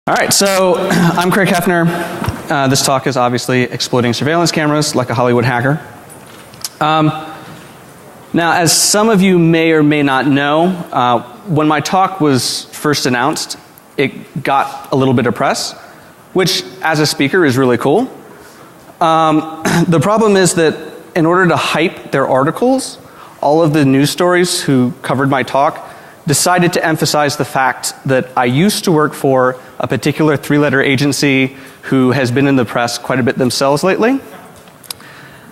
All right, so I'm Craig Heffner. This talk is obviously exploiting surveillance cameras like a Hollywood hacker. Now, as some of you may or may not know, when my talk was first announced, it got a little bit of press, which as a speaker is really cool. The problem is that in order to hype their articles, all of the news stories who covered my talk decided to emphasize the fact that I used to work for a particular three-letter agency who has been in the press quite a bit themselves lately.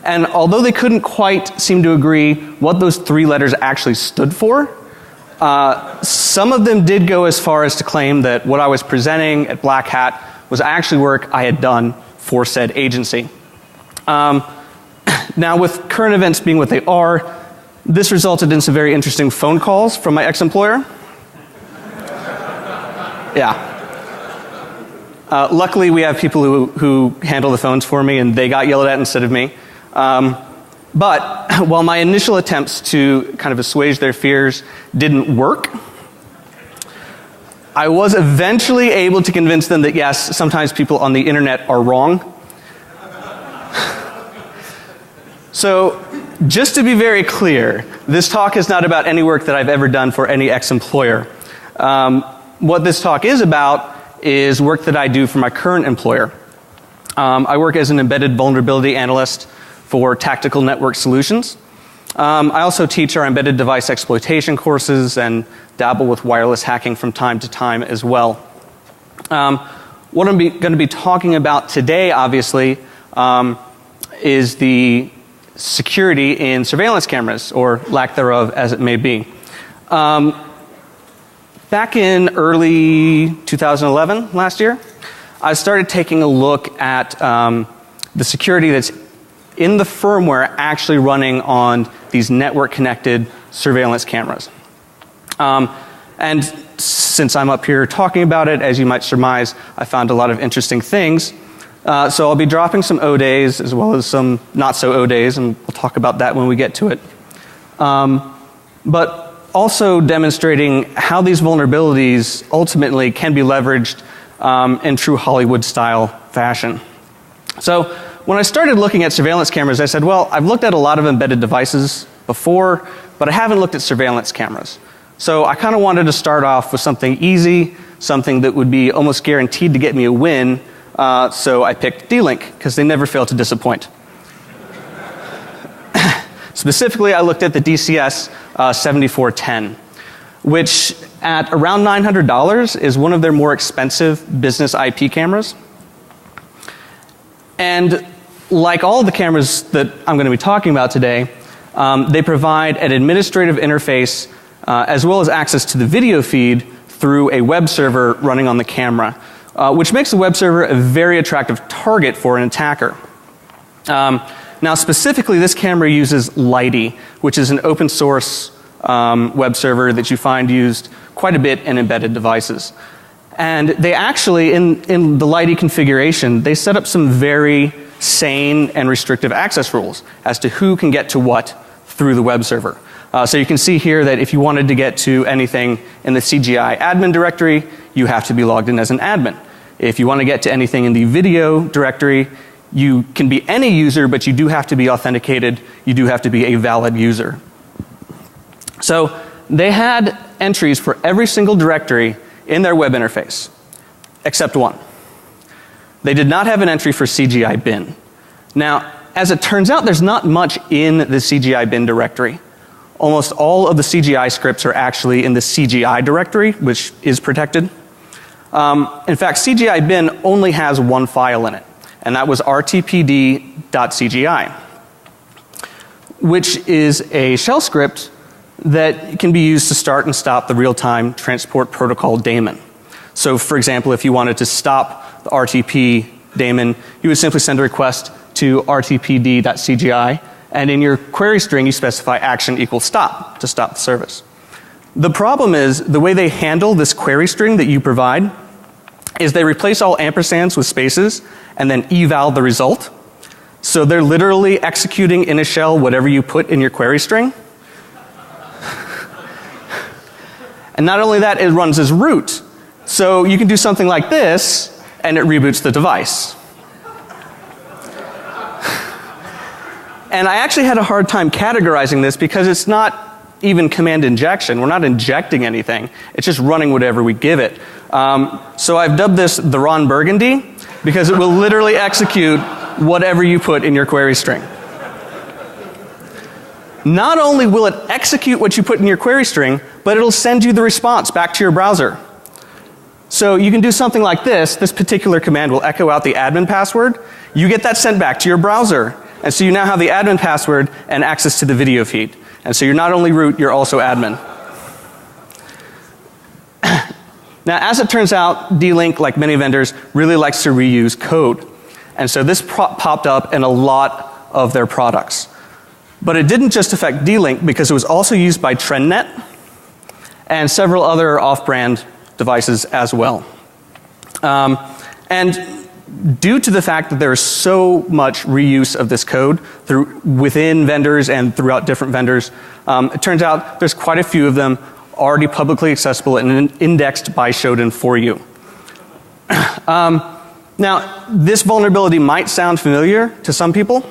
And although they couldn't quite seem to agree what those three letters actually stood for, some of them did go as far as to claim that what I was presenting at Blackhat was actually work I had done for said agency. Now, with current events being what they are, this resulted in some very interesting phone calls from my ex-employer. Yeah. Luckily, we have people who handle the phones for me, and they got yelled at instead of me. But while my initial attempts to kind of assuage their fears didn't work, I was eventually able to convince them that yes, sometimes people on the internet are wrong. So, just to be very clear, this talk is not about any work that I've ever done for any ex-employer. What this talk is about is work that I do for my current employer. I work as an embedded vulnerability analyst for Tactical Network Solutions. I also teach our embedded device exploitation courses and dabble with wireless hacking from time to time as well. What I'm going to be talking about today, obviously, is the security in surveillance cameras, or lack thereof, as it may be. Back in early 2011, last year, I started taking a look at the security that's in the firmware actually running on these network-connected surveillance cameras. And since I'm up here talking about it, as you might surmise, I found a lot of interesting things. So I'll be dropping some O-days as well as some not-so-O-days, and we'll talk about that when we get to it. But also demonstrating how these vulnerabilities ultimately can be leveraged in true Hollywood-style fashion. So when I started looking at surveillance cameras, I said, well, I've looked at a lot of embedded devices before, but I haven't looked at surveillance cameras. So I kind of wanted to start off with something easy, something that would be almost guaranteed to get me a win. So I picked D-Link, because they never fail to disappoint. Specifically, I looked at the DCS 7410, which at around $900 is one of their more expensive business IP cameras. And like all the cameras that I'm going to be talking about today, they provide an administrative interface as well as access to the video feed through a web server running on the camera, which makes the web server a very attractive target for an attacker. Now, specifically, this camera uses Lighty, which is an open source web server that you find used quite a bit in embedded devices. And they actually, in the Lighty configuration, they set up some very sane and restrictive access rules as to who can get to what through the web server. So you can see here that if you wanted to get to anything in the CGI admin directory, you have to be logged in as an admin. If you want to get to anything in the video directory, you can be any user, but you do have to be authenticated. You do have to be a valid user. So they had entries for every single directory in their web interface, except one. They did not have an entry for CGI bin. Now, as it turns out, there's not much in the CGI bin directory. Almost all of the CGI scripts are actually in the CGI directory, which is protected. In fact, CGI bin only has one file in it, and that was rtpd.cgi, which is a shell script that can be used to start and stop the real-time transport protocol daemon. So, for example, if you wanted to stop the RTP daemon, you would simply send a request to rtpd.cgi, and in your query string, you specify action equals stop to stop the service. The problem is, the way they handle this query string that you provide is they replace all ampersands with spaces and then eval the result. So they're literally executing in a shell whatever you put in your query string. And not only that, it runs as root. So you can do something like this, and it reboots the device. And I actually had a hard time categorizing this because it's not even command injection. We're not injecting anything. It's just running whatever we give it. So I've dubbed this the Ron Burgundy because it will literally execute whatever you put in your query string. Not only will it execute what you put in your query string, but it'll send you the response back to your browser. So you can do something like this. This particular command will echo out the admin password. You get that sent back to your browser. And so you now have the admin password and access to the video feed. And so you're not only root, you're also admin. Now, as it turns out, D-Link, like many vendors, really likes to reuse code. And so this popped up in a lot of their products. But it didn't just affect D-Link because it was also used by TrendNet and several other off-brand devices as well. And due to the fact that there is so much reuse of this code within vendors and throughout different vendors, it turns out there's quite a few of them already publicly accessible and indexed by Shodan for you. Now, this vulnerability might sound familiar to some people,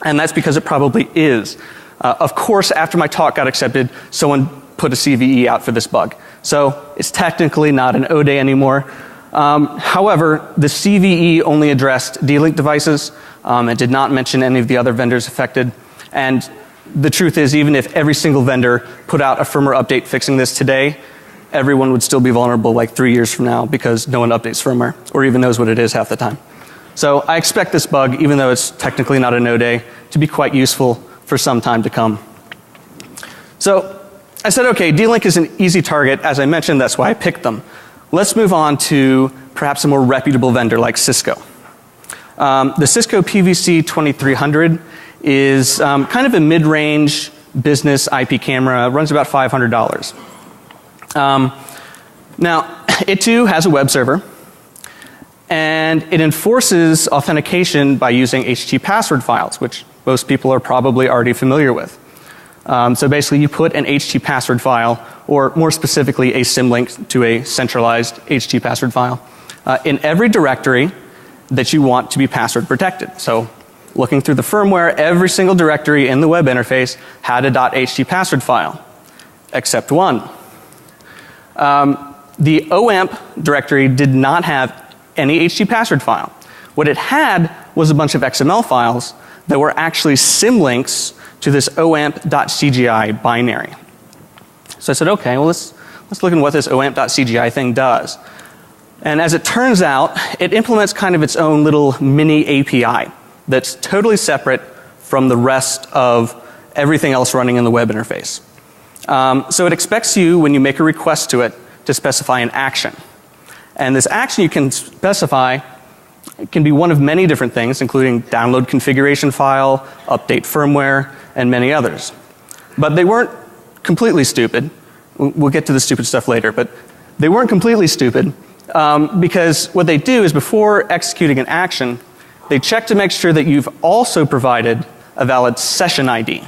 and that's because it probably is. Of course, after my talk got accepted, someone put a CVE out for this bug. So it's technically not an O-Day anymore. However, the CVE only addressed D-Link devices. It did not mention any of the other vendors affected. And the truth is, even if every single vendor put out a firmware update fixing this today, everyone would still be vulnerable like 3 years from now because no one updates firmware or even knows what it is half the time. So I expect this bug, even though it's technically not a no-day, to be quite useful for some time to come. So I said, okay, D-Link is an easy target. As I mentioned, that's why I picked them. Let's move on to perhaps a more reputable vendor like Cisco. The Cisco PVC 2300 is kind of a mid-range business IP camera, runs about $500. Now, it too has a web server, and it enforces authentication by using HT password files, which most people are probably already familiar with. So basically you put an HT password file, or more specifically a symlink to a centralized HT password file, in every directory that you want to be password protected. So looking through the firmware, every single directory in the web interface had a .ht password file, except one. The OAMP directory did not have any HT password file. What it had was a bunch of XML files that were actually symlinks to this OAMP.cgi binary. So I said, okay, well let's look at what this OAMP.cgi thing does. And as it turns out, it implements kind of its own little mini API that's totally separate from the rest of everything else running in the web interface. So it expects you, when you make a request to it, to specify an action. And this action you can specify, it can be one of many different things, including download configuration file, update firmware, and many others. But they weren't completely stupid. We'll get to the stupid stuff later, but they weren't completely stupid because what they do is before executing an action, they check to make sure that you've also provided a valid session ID.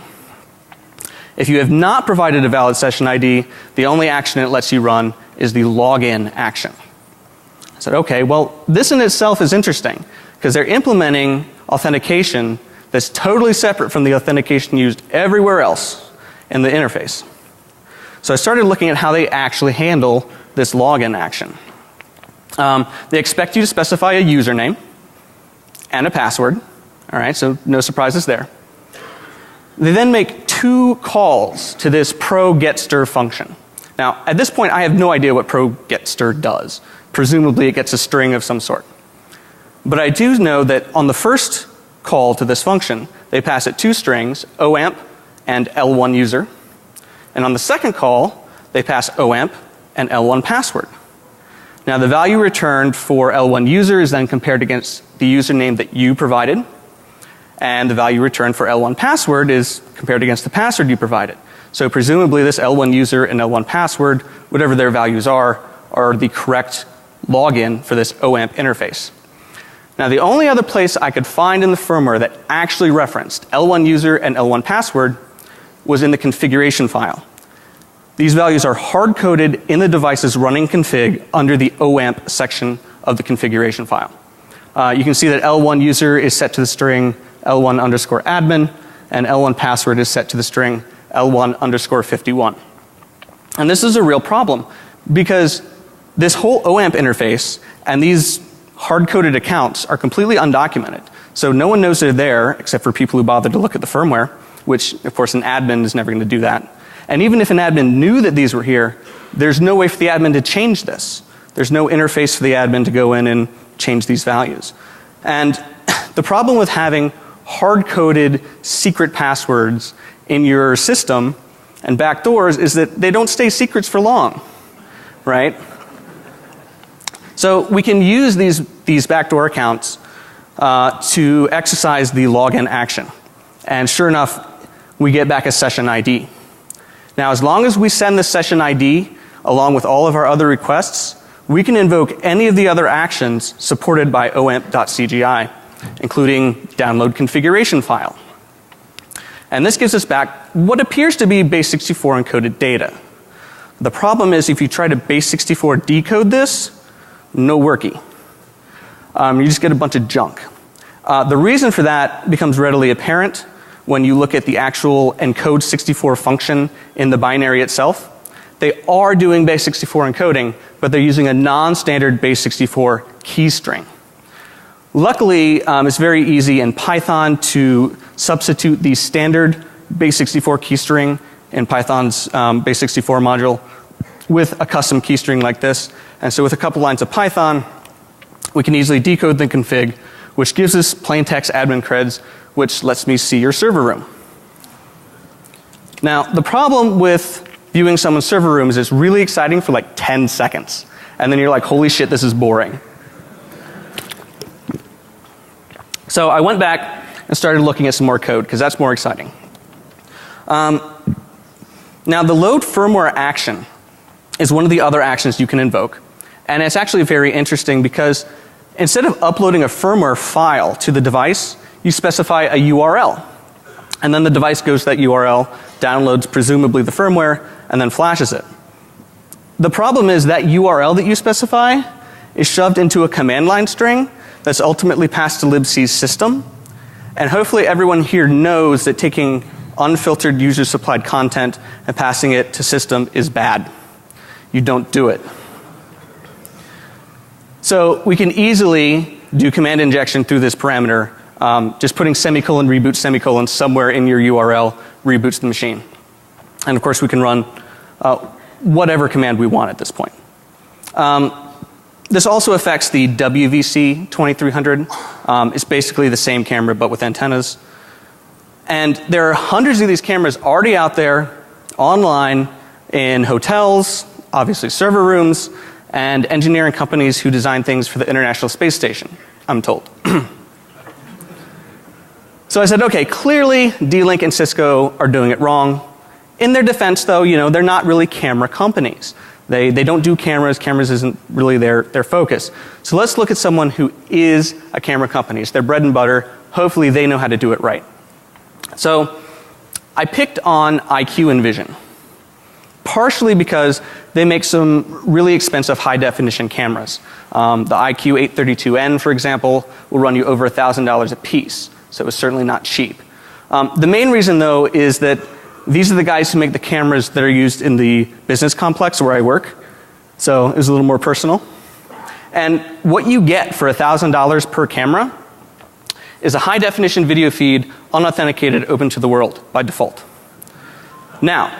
If you have not provided a valid session ID, the only action it lets you run is the login action. I said, okay, well, this in itself is interesting because they're implementing authentication that's totally separate from the authentication used everywhere else in the interface. So I started looking at how they actually handle this login action. They expect you to specify a username and a password. All right, so no surprises there. They then make 2 calls to this pro get stir function. Now, at this point, I have no idea what pro get stir does. Presumably, it gets a string of some sort. But I do know that on the first call to this function, they pass it 2 strings, OAMP and L1 user. And on the second call, they pass OAMP and L1 password. Now, the value returned for L1 user is then compared against the username that you provided. And the value returned for L1 password is compared against the password you provided. So presumably this L1 user and L1 password, whatever their values are the correct login for this OAMP interface. Now, the only other place I could find in the firmware that actually referenced L1 user and L1 password was in the configuration file. These values are hard-coded in the device's running config under the OAMP section of the configuration file. You can see that L1 user is set to the string L1 underscore admin, and L1 password is set to the string L1 underscore 51. And this is a real problem because this whole OAMP interface and these hard-coded accounts are completely undocumented. So no one knows they're there except for people who bother to look at the firmware, which of course an admin is never going to do that. And even if an admin knew that these were here, there's no way for the admin to change this. There's no interface for the admin to go in and change these values. And the problem with having hard-coded secret passwords in your system and backdoors is that they don't stay secrets for long, right? So we can use these backdoor accounts to exercise the login action. And sure enough, we get back a session ID. Now, as long as we send the session ID along with all of our other requests, we can invoke any of the other actions supported by OAMP.cgi, including download configuration file. And this gives us back what appears to be base64 encoded data. The problem is if you try to base64 decode this, no worky. You just get a bunch of junk. The reason for that becomes readily apparent when you look at the actual encode 64 function in the binary itself. They are doing base64 encoding, but they're using a non-standard base64 key string. Luckily, it's very easy in Python to substitute the standard base64 key string in Python's base64 module with a custom key string like this. And so with a couple lines of Python, we can easily decode the config, which gives us plain text admin creds, which lets me see your server room. Now, the problem with viewing someone's server room is it's really exciting for like 10 seconds. And then you're like, holy shit, this is boring. So I went back and started looking at some more code because that's more exciting. Now, the load firmware action is one of the other actions you can invoke. And it's actually very interesting because instead of uploading a firmware file to the device, you specify a URL. And then the device goes to that URL, downloads presumably the firmware, and then flashes it. The problem is that URL that you specify is shoved into a command line string that's ultimately passed to libc's system. And hopefully everyone here knows that taking unfiltered user supplied content and passing it to system is bad. You don't do it. So we can easily do command injection through this parameter. Just putting semicolon reboot semicolon somewhere in your URL reboots the machine. And of course we can run whatever command we want at this point. This also affects the WVC 2300. It's basically the same camera but with antennas. And there are hundreds of these cameras already out there online in hotels, obviously server rooms, and engineering companies who design things for the International Space Station, I'm told. So I said, okay, clearly D-Link and Cisco are doing it wrong. In their defense though, you know, they're not really camera companies. They don't do cameras. Cameras isn't really their focus. So let's look at someone who is a camera company. It's their bread and butter. Hopefully they know how to do it right. So I picked on IQ Envision. Partially because they make some really expensive high definition cameras. The IQ 832N, for example, will run you over $1,000 a piece. So it's certainly not cheap. The main reason though is that these are the guys who make the cameras that are used in the business complex where I work. So it was a little more personal. And what you get for $1,000 per camera is a high definition video feed, unauthenticated, open to the world by default. Now,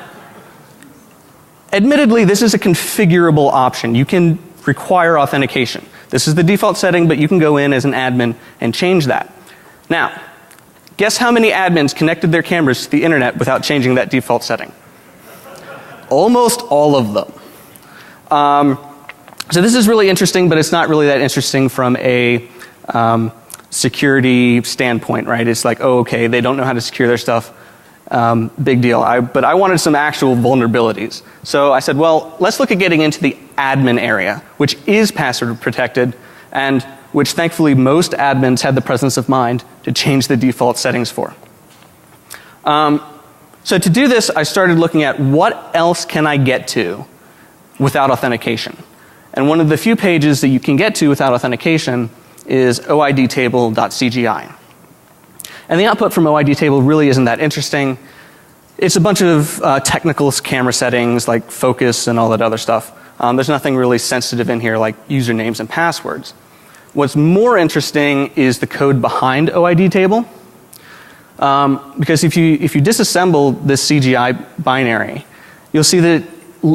admittedly, this is a configurable option. You can require authentication. This is the default setting, but you can go in as an admin and change that. Now, guess how many admins connected their cameras to the internet without changing that default setting? Almost all of them. So this is really interesting, but it's not really that interesting from a security standpoint, right? It's like, oh, okay, they don't know how to secure their stuff. Big deal. But I wanted some actual vulnerabilities. So I said, well, let's look at getting into the admin area, which is password protected, and which thankfully most admins had the presence of mind to change the default settings for. So to do this, I started looking at what else can I get to without authentication. And one of the few pages that you can get to without authentication is oidtable.cgi. And the output from oidtable really isn't that interesting. It's a bunch of technical camera settings like focus and all that other stuff. There's nothing really sensitive in here like usernames and passwords. What's more interesting is the code behind oidtable. Because if you disassemble this CGI binary, you'll see that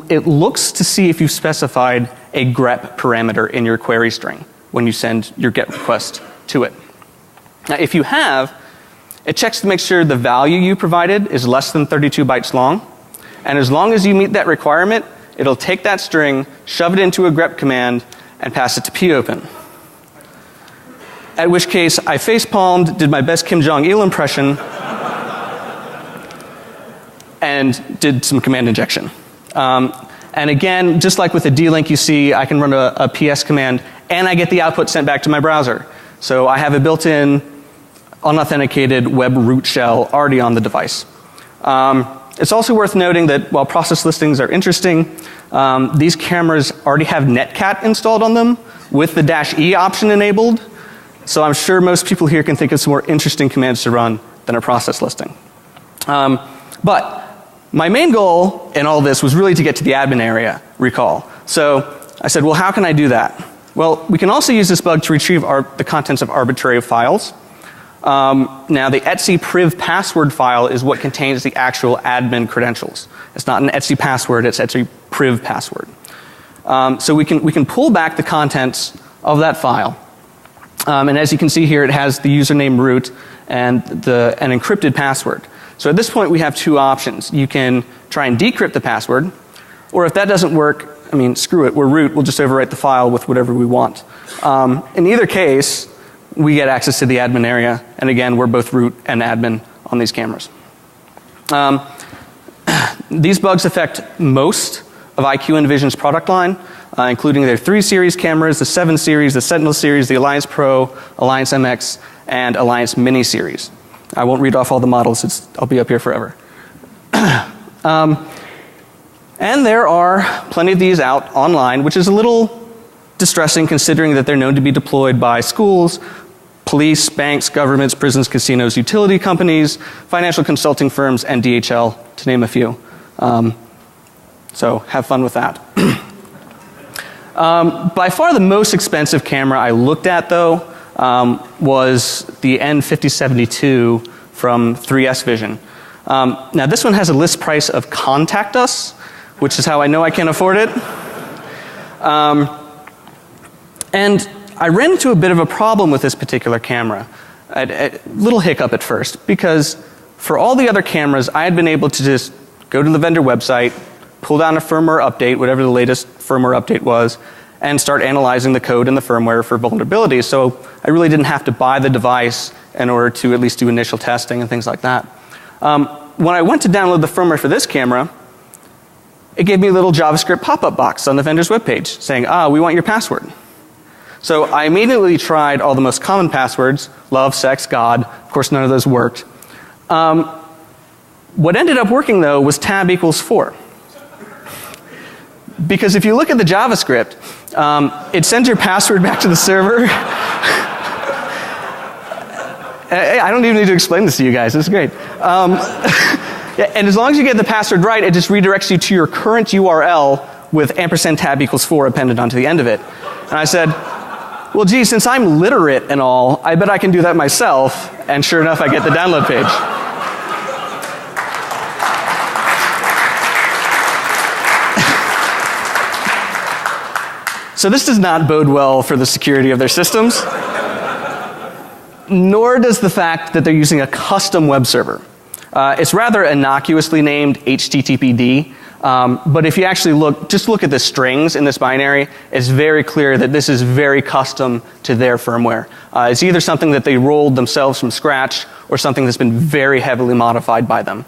it looks to see if you've specified a grep parameter in your query string when you send your GET request to it. Now, if you have, it checks to make sure the value you provided is less than 32 bytes long. And as long as you meet that requirement, it'll take that string, shove it into a grep command, and pass it to popen. At which case, I facepalmed, did my best Kim Jong-il impression, and did some command injection. And again, just like with the D-Link, you see I can run a PS command, and I get the output sent back to my browser. So I have a built-in unauthenticated web root shell already on the device. It's also worth noting that while process listings are interesting, these cameras already have Netcat installed on them with the -E option enabled. So I'm sure most people here can think of some more interesting commands to run than a process listing. But my main goal in all this was really to get to the admin area, recall. So I said, well, how can I do that? Well, we can also use this bug to retrieve the contents of arbitrary files. Now the etc priv password file is what contains the actual admin credentials. It's not an etc password, it's etc priv password. So we can pull back the contents of that file. And as you can see here, it has the username root and an encrypted password. So at this point we have two options. You can try and decrypt the password, or if that doesn't work, I mean, screw it, we're root, we'll just overwrite the file with whatever we want. In either case, we get access to the admin area, and again, we're both root and admin on these cameras. These bugs affect most of IQ Envision's product line, including their 3 series cameras, the 7 series, the Sentinel series, the Alliance Pro, Alliance MX, and Alliance Mini series. I won't read off all the models, I'll be up here forever. And there are plenty of these out online, which is a little distressing considering that they're known to be deployed by schools, police, banks, governments, prisons, casinos, utility companies, financial consulting firms, and DHL, to name a few. So have fun with that. By far the most expensive camera I looked at though was the N5072 from 3S Vision. Now this one has a list price of contact us, which is how I know I can't afford it. And I ran into a bit of a problem with this particular camera. A little hiccup at first, because for all the other cameras I had been able to just go to the vendor website, pull down a firmware update, whatever the latest firmware update was, and start analyzing the code and the firmware for vulnerabilities. So I really didn't have to buy the device in order to at least do initial testing and things like that. When I went to download the firmware for this camera, it gave me a little JavaScript pop-up box on the vendor's webpage saying, we want your password. So I immediately tried all the most common passwords, love, sex, God. Of course none of those worked. What ended up working though was tab equals 4. Because if you look at the JavaScript, it sends your password back to the server. I don't even need to explain this to you guys, it's great. And as long as you get the password right, it just redirects you to your current URL with &tab equals 4 appended onto the end of it. And I said, well gee, since I'm literate and all, I bet I can do that myself. And sure enough, I get the download page. So this does not bode well for the security of their systems. Nor does the fact that they're using a custom web server. It's rather innocuously named HTTPD, but if you actually just look at the strings in this binary, it's very clear that this is very custom to their firmware. It's either something that they rolled themselves from scratch or something that's been very heavily modified by them.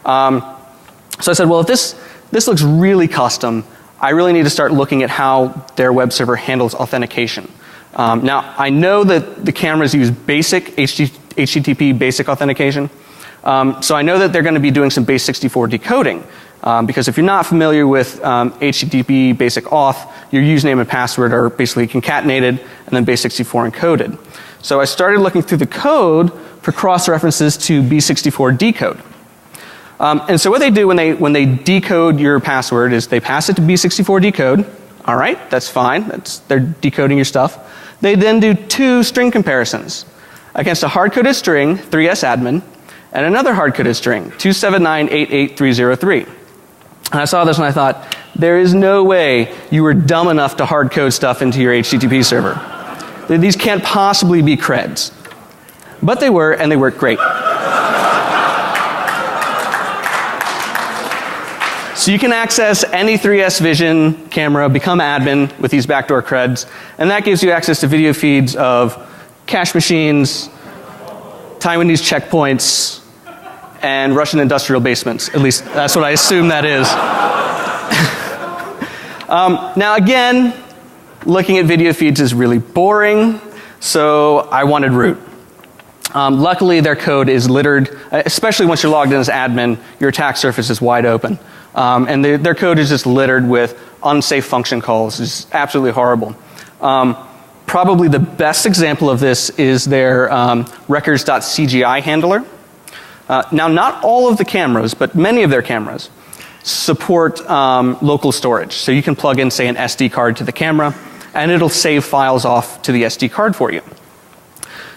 So I said, well, if this looks really custom, I really need to start looking at how their web server handles authentication. Now, I know that the cameras use basic HTTP basic authentication, So I know that they're going to be doing some base64 decoding. Because if you're not familiar with HTTP basic auth, your username and password are basically concatenated and then base64 encoded. So I started looking through the code for cross-references to B64 decode. And so what they do when they decode your password is they pass it to B64 decode. All right, that's fine. They're decoding your stuff. They then do two string comparisons against a hard-coded string, 3S admin, and another hard-coded string, 279888303. And I saw this and I thought, there is no way you were dumb enough to hard code stuff into your HTTP server. These can't possibly be creds. But they were, and they worked great. So you can access any 3S Vision camera, become admin with these backdoor creds, and that gives you access to video feeds of cache machines, Taiwanese checkpoints, and Russian industrial basements. At least that's what I assume that is. Now again, looking at video feeds is really boring, so I wanted root. Luckily their code is littered, especially once you're logged in as admin, your attack surface is wide open. And their code is just littered with unsafe function calls. It's absolutely horrible. Probably the best example of this is their records.cgi handler. Now, not all of the cameras, but many of their cameras support local storage. So you can plug in, say, an SD card to the camera, and it'll save files off to the SD card for you.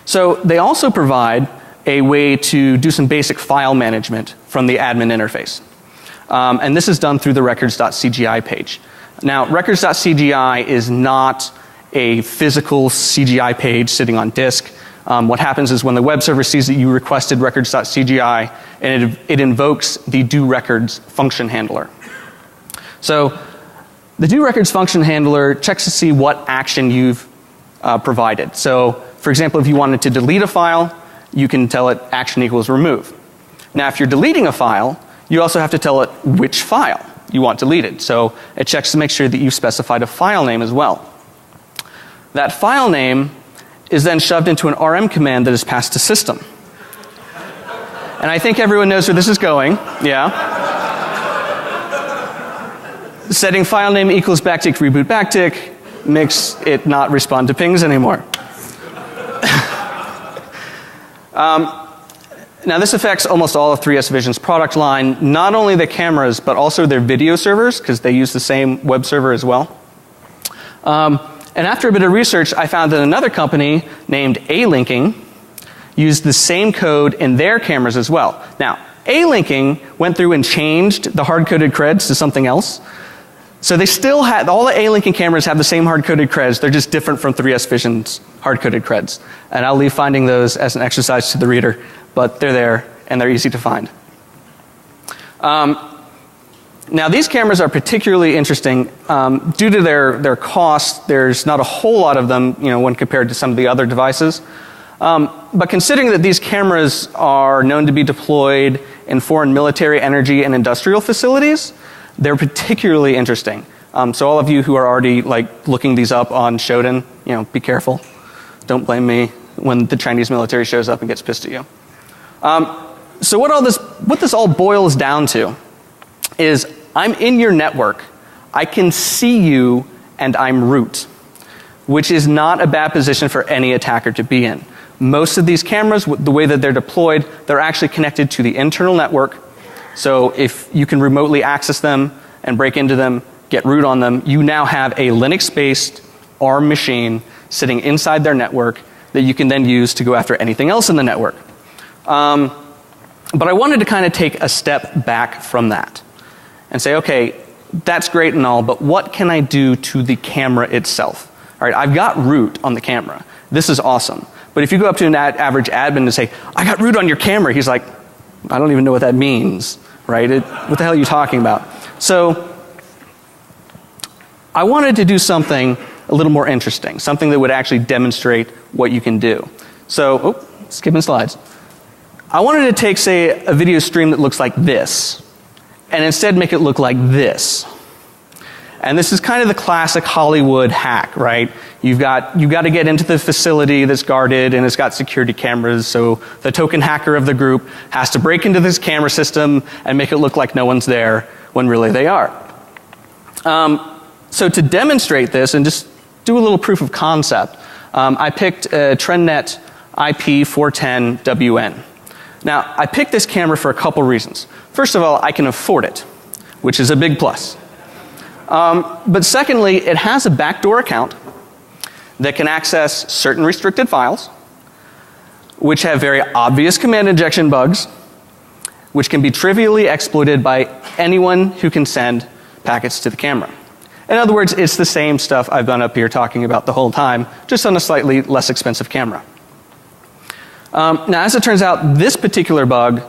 So they also provide a way to do some basic file management from the admin interface. And this is done through the records.cgi page. Now, records.cgi is not a physical CGI page sitting on disk. What happens is when the web server sees that you requested records.cgi, and it invokes the doRecords function handler. So the doRecords function handler checks to see what action you've provided. So for example, if you wanted to delete a file, you can tell it action equals remove. Now if you're deleting a file, you also have to tell it which file you want deleted. So it checks to make sure that you've specified a file name as well. That file name is then shoved into an RM command that is passed to system. And I think everyone knows where this is going. Yeah. Setting file name equals backtick reboot backtick makes it not respond to pings anymore. Now this affects almost all of 3S Vision's product line, not only the cameras but also their video servers, because they use the same web server as well. And after a bit of research, I found that another company named A-Linking used the same code in their cameras as well. Now, A-Linking went through and changed the hard-coded creds to something else. So they still had, all the A-Linking cameras have the same hard-coded creds, they're just different from 3S Vision's hard-coded creds. And I'll leave finding those as an exercise to the reader, but they're there and they're easy to find. Now these cameras are particularly interesting due to their cost. There's not a whole lot of them, when compared to some of the other devices. But considering that these cameras are known to be deployed in foreign military, energy, and industrial facilities, they're particularly interesting. So all of you who are already looking these up on Shodan, be careful. Don't blame me when the Chinese military shows up and gets pissed at you. So what this all boils down to is I'm in your network, I can see you, and I'm root, which is not a bad position for any attacker to be in. Most of these cameras, the way that they're deployed, they're actually connected to the internal network. So if you can remotely access them and break into them, get root on them, you now have a Linux-based ARM machine sitting inside their network that you can then use to go after anything else in the network. But I wanted to kind of take a step back from that and say, okay, that's great and all, but what can I do to the camera itself? All right, I've got root on the camera. This is awesome. But if you go up to an average admin and say, I got root on your camera, he's like, I don't even know what that means, right? What the hell are you talking about? So I wanted to do something a little more interesting, something that would actually demonstrate what you can do. So, skipping slides. I wanted to take, say, a video stream that looks like this, and instead make it look like this. And this is kind of the classic Hollywood hack, right? You've got to get into the facility that's guarded and it's got security cameras, so the token hacker of the group has to break into this camera system and make it look like no one's there when really they are. So to demonstrate this and just do a little proof of concept, I picked a TrendNet IP410WN. Now, I picked this camera for a couple reasons. First of all, I can afford it, which is a big plus. But secondly, it has a backdoor account that can access certain restricted files, which have very obvious command injection bugs, which can be trivially exploited by anyone who can send packets to the camera. In other words, it's the same stuff I've been up here talking about the whole time, just on a slightly less expensive camera. Now, as it turns out, this particular bug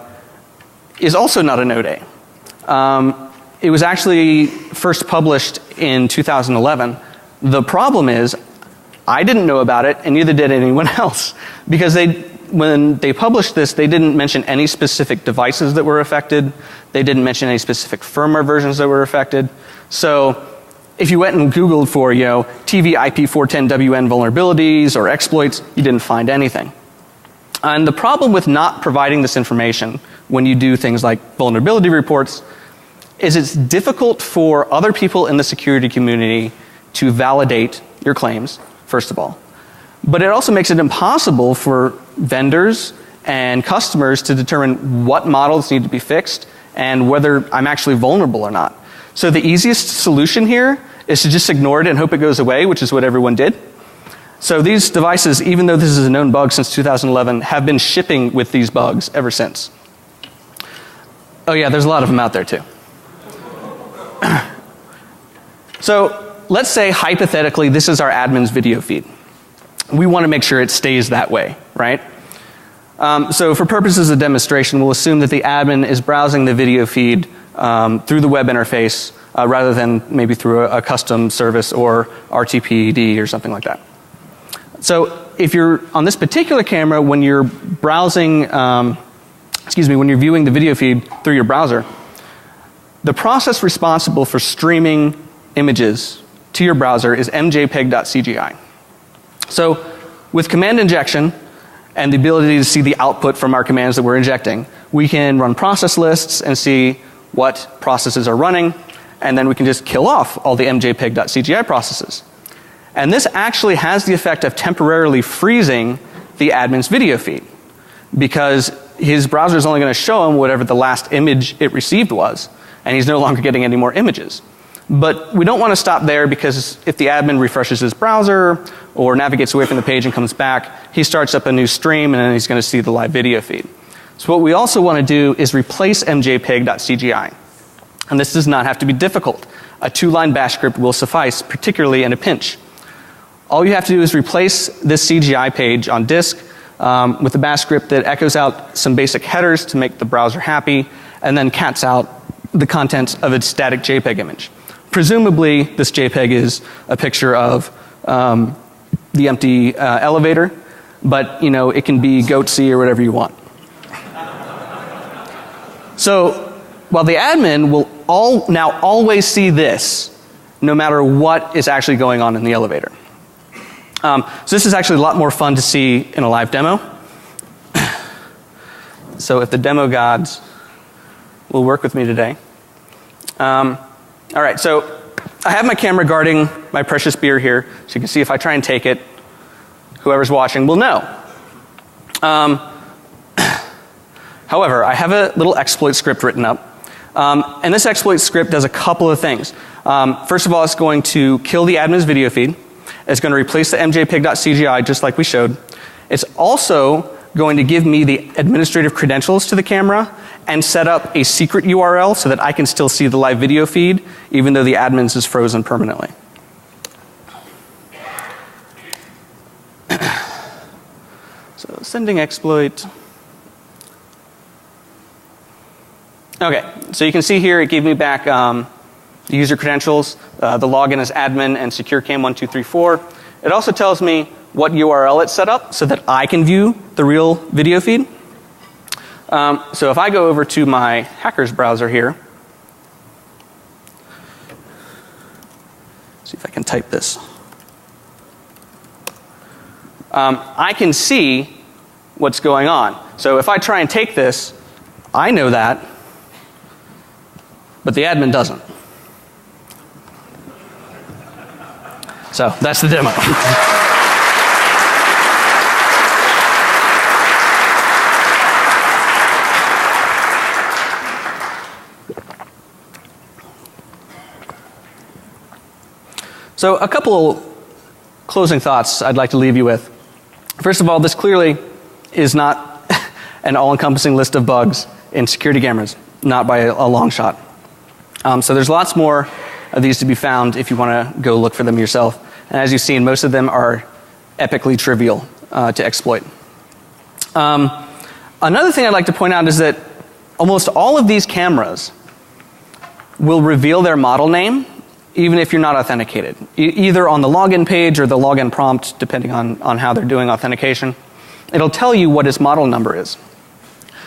is also not a Node A. It was actually first published in 2011. The problem is, I didn't know about it, and neither did anyone else, because when they published this, they didn't mention any specific devices that were affected. They didn't mention any specific firmware versions that were affected. So if you went and Googled for, TV IP410WN vulnerabilities or exploits, you didn't find anything. And the problem with not providing this information when you do things like vulnerability reports is it's difficult for other people in the security community to validate your claims, first of all. But it also makes it impossible for vendors and customers to determine what models need to be fixed and whether I'm actually vulnerable or not. So the easiest solution here is to just ignore it and hope it goes away, which is what everyone did. So these devices, even though this is a known bug since 2011, have been shipping with these bugs ever since. Oh yeah, there's a lot of them out there too. So let's say hypothetically this is our admin's video feed. We want to make sure it stays that way, right? So for purposes of demonstration, we'll assume that the admin is browsing the video feed through the web interface rather than maybe through a custom service or RTPD or something like that. So if you're on this particular camera, when you're browsing, when you're viewing the video feed through your browser, the process responsible for streaming images to your browser is mjpeg.cgi. So with command injection and the ability to see the output from our commands that we're injecting, we can run process lists and see what processes are running, and then we can just kill off all the mjpeg.cgi processes. And this actually has the effect of temporarily freezing the admin's video feed, because his browser is only going to show him whatever the last image it received was, and he's no longer getting any more images. But we don't want to stop there, because if the admin refreshes his browser or navigates away from the page and comes back, he starts up a new stream and then he's going to see the live video feed. So what we also want to do is replace mjpeg.cgi. And this does not have to be difficult. A 2-line bash script will suffice, particularly in a pinch. All you have to do is replace this CGI page on disk with a bash script that echoes out some basic headers to make the browser happy, and then cats out the contents of its static JPEG image. Presumably, this JPEG is a picture of the empty elevator, but it can be goatsy or whatever you want. So while the admin will now always see this, no matter what is actually going on in the elevator. So this is actually a lot more fun to see in a live demo. So if the demo gods will work with me today. All right, so I have my camera guarding my precious beer here, so you can see if I try and take it, whoever's watching will know. However, I have a little exploit script written up, and this exploit script does a couple of things. First of all, it's going to kill the admin's video feed. It's going to replace the mjpeg.cgi just like we showed. It's also going to give me the administrative credentials to the camera and set up a secret URL so that I can still see the live video feed even though the admin's is frozen permanently. So sending exploit. Okay, so you can see here it gave me back the user credentials, the login as admin and securecam1234. It also tells me what URL it's set up so that I can view the real video feed. So if I go over to my hacker's browser here, See if I can type this. I can see what's going on. So if I try and take this, I know that, but the admin doesn't. So that's the demo. So a couple closing thoughts I'd like to leave you with. First of all, this clearly is not an all-encompassing list of bugs in security cameras, not by a long shot. So there's lots more of these to be found if you want to go look for them yourself. And as you've seen, most of them are epically trivial to exploit. Another thing I'd like to point out is that almost all of these cameras will reveal their model name even if you're not authenticated, either on the login page or the login prompt, depending on how they're doing authentication. It'll tell you what its model number is.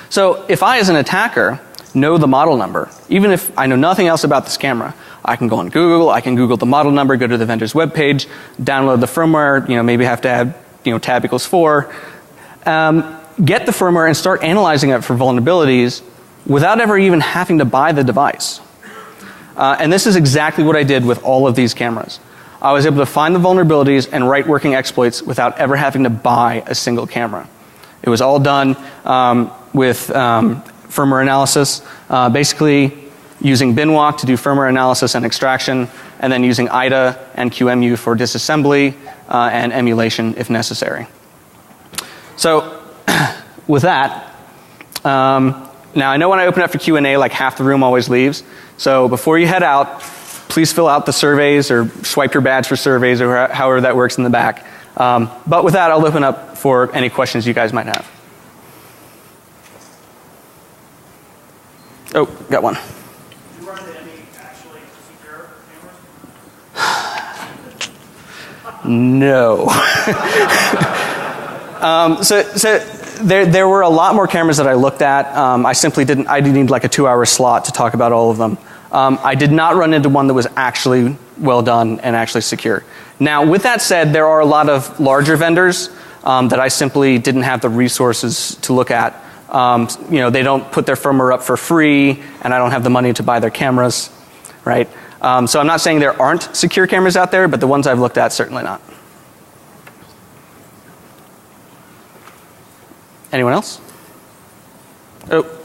So if I, as an attacker, know the model number, even if I know nothing else about this camera, I can go on Google, I can Google the model number, go to the vendor's webpage, download the firmware, maybe have to add, tab equals 4, get the firmware and start analyzing it for vulnerabilities without ever even having to buy the device. And this is exactly what I did with all of these cameras. I was able to find the vulnerabilities and write working exploits without ever having to buy a single camera. It was all done with firmware analysis, basically using binwalk to do firmware analysis and extraction, and then using IDA and QEMU for disassembly and emulation if necessary. So with that, now I know when I open up for Q&A, like half the room always leaves. So before you head out, please fill out the surveys or swipe your badge for surveys or however that works in the back. But with that, I'll open up for any questions you guys might have. Oh, got one. Did you run into any actually secure cameras? No. So there were a lot more cameras that I looked at. I didn't need like a 2-hour slot to talk about all of them. I did not run into one that was actually well done and actually secure. Now, with that said, there are a lot of larger vendors that I simply didn't have the resources to look at. They don't put their firmware up for free, and I don't have the money to buy their cameras, right? So I'm not saying there aren't secure cameras out there, but the ones I've looked at, certainly not. Anyone else? Oh.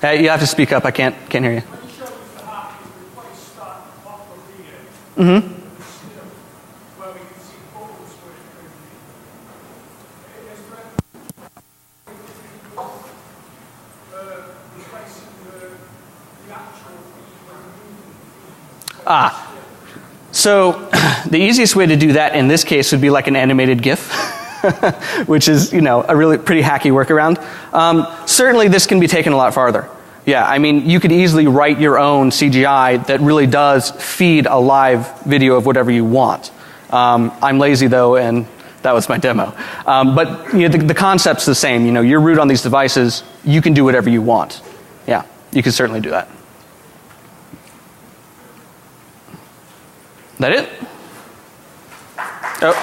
You have to speak up. I can't hear you. Mm-hmm. So the easiest way to do that in this case would be like an animated GIF, which is, a really pretty hacky workaround. Certainly this can be taken a lot farther. Yeah, I mean, you could easily write your own CGI that really does feed a live video of whatever you want. I'm lazy though, and that was my demo. But the concept's the same. You're root on these devices, you can do whatever you want. Yeah, you can certainly do that. That it? Oh.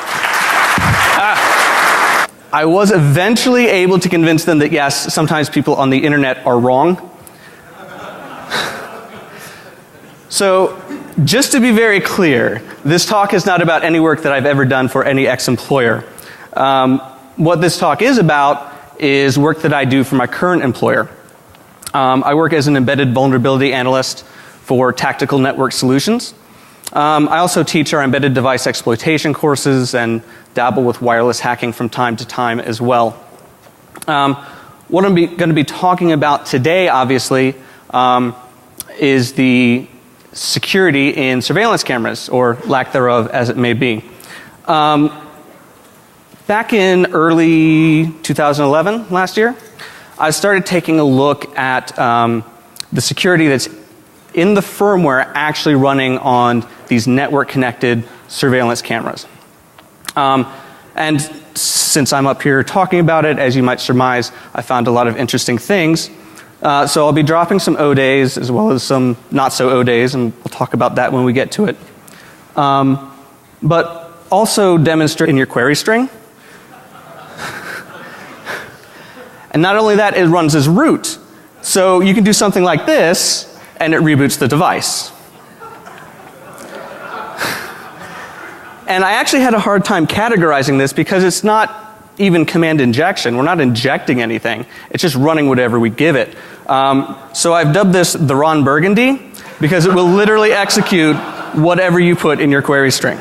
I was eventually able to convince them that yes, sometimes people on the internet are wrong. So, just to be very clear, this talk is not about any work that I've ever done for any ex-employer. What this talk is about is work that I do for my current employer. I work as an embedded vulnerability analyst for Tactical Network Solutions. I also teach our embedded device exploitation courses and dabble with wireless hacking from time to time as well. What I'm going to be talking about today, obviously, is the security in surveillance cameras, or lack thereof, as it may be. Back in early 2011, last year, I started taking a look at the security that's in the firmware actually running on these network-connected surveillance cameras. And since I'm up here talking about it, as you might surmise, I found a lot of interesting things. So I'll be dropping some O days as well as some not so O days, and we'll talk about that when we get to it. But also demonstrate in your query string. And not only that, it runs as root. So you can do something like this, and it reboots the device. And I actually had a hard time categorizing this because it's not even command injection. We're not injecting anything. It's just running whatever we give it. So I've dubbed this the Ron Burgundy because it will literally execute whatever you put in your query string.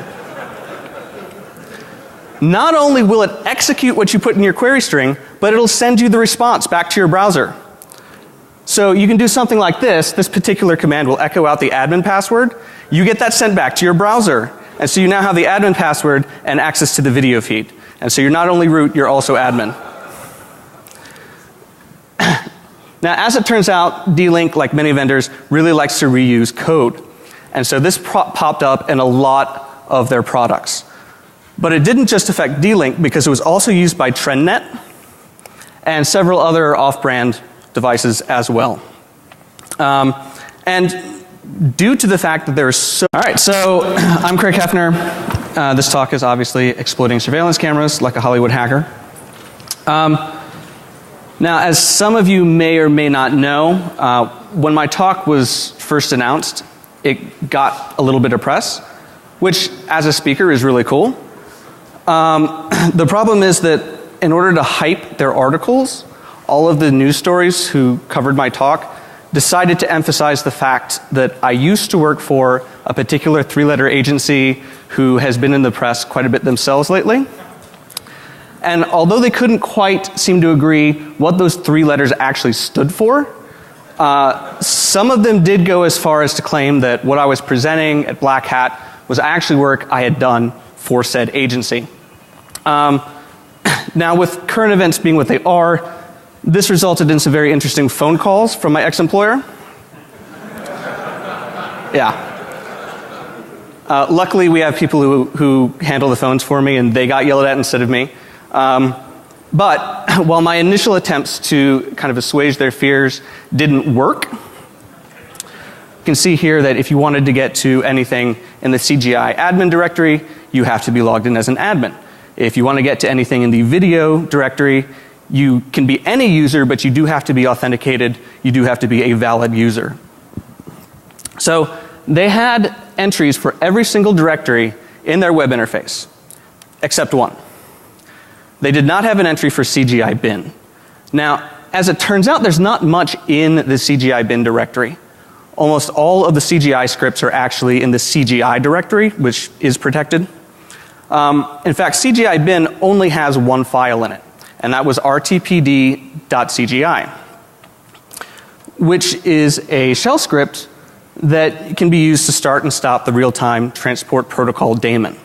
Not only will it execute what you put in your query string, but it'll send you the response back to your browser. So you can do something like this. This particular command will echo out the admin password. You get that sent back to your browser. And so you now have the admin password and access to the video feed. And so you're not only root, you're also admin. Now, as it turns out, D-Link, like many vendors, really likes to reuse code. And so this popped up in a lot of their products. But it didn't just affect D-Link because it was also used by TrendNet and several other off-brand devices as well. And due to the fact that there's so... All right, so I'm Craig Heffner. This talk is obviously exploiting surveillance cameras like a Hollywood hacker. Now, as some of you may or may not know, when my talk was first announced, it got a little bit of press, which as a speaker is really cool. The problem is that in order to hype their articles, all of the news stories who covered my talk decided to emphasize the fact that I used to work for a particular three-letter agency who has been in the press quite a bit themselves lately. And although they couldn't quite seem to agree what those three letters actually stood for, some of them did go as far as to claim that what I was presenting at Blackhat was actually work I had done for said agency. Now, with current events being what they are, this resulted in some very interesting phone calls from my ex-employer. Yeah. Luckily, we have people who handle the phones for me, and they got yelled at instead of me. But while my initial attempts to kind of assuage their fears didn't work, you can see here that if you wanted to get to anything in the CGI admin directory, you have to be logged in as an admin. If you want to get to anything in the video directory, you can be any user, but you do have to be authenticated. You do have to be a valid user. So they had entries for every single directory in their web interface, except one. They did not have an entry for CGI bin. Now, as it turns out, there's not much in the CGI bin directory. Almost all of the CGI scripts are actually in the CGI directory, which is protected. In fact, CGI bin only has one file in it, and that was rtpd.cgi, which is a shell script that can be used to start and stop the real-time transport protocol daemon.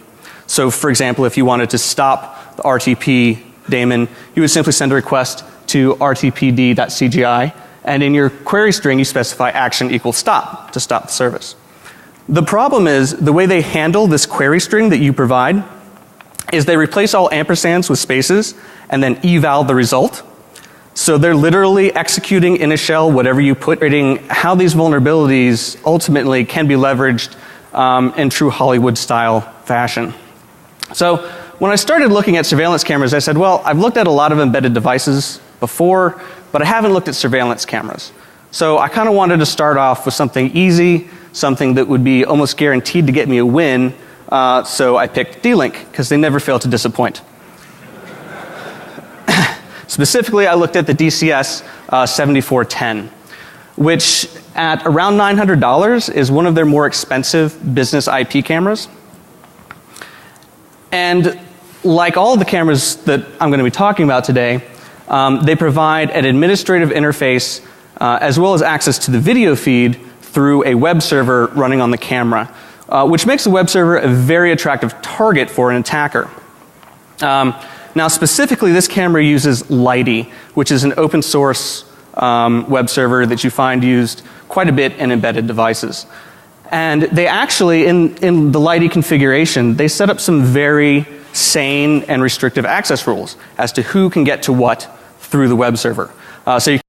So, for example, if you wanted to stop the RTP daemon, you would simply send a request to rtpd.cgi, and in your query string, you specify action equals stop to stop the service. The problem is, the way they handle this query string that you provide is they replace all ampersands with spaces and then eval the result. So they're literally executing in a shell whatever you put, how these vulnerabilities ultimately can be leveraged in true Hollywood-style fashion. So when I started looking at surveillance cameras, I said, well, I've looked at a lot of embedded devices before, but I haven't looked at surveillance cameras. So I kind of wanted to start off with something easy, something that would be almost guaranteed to get me a win, so I picked D-Link, because they never fail to disappoint. Specifically, I looked at the DCS 7410, which at around $900 is one of their more expensive business IP cameras. And like all the cameras that I'm going to be talking about today, they provide an administrative interface as well as access to the video feed through a web server running on the camera, which makes the web server a very attractive target for an attacker. Now, specifically, this camera uses Lighty, which is an open source web server that you find used quite a bit in embedded devices. And they actually, in the Lighty configuration, they set up some very sane and restrictive access rules as to who can get to what through the web server. So you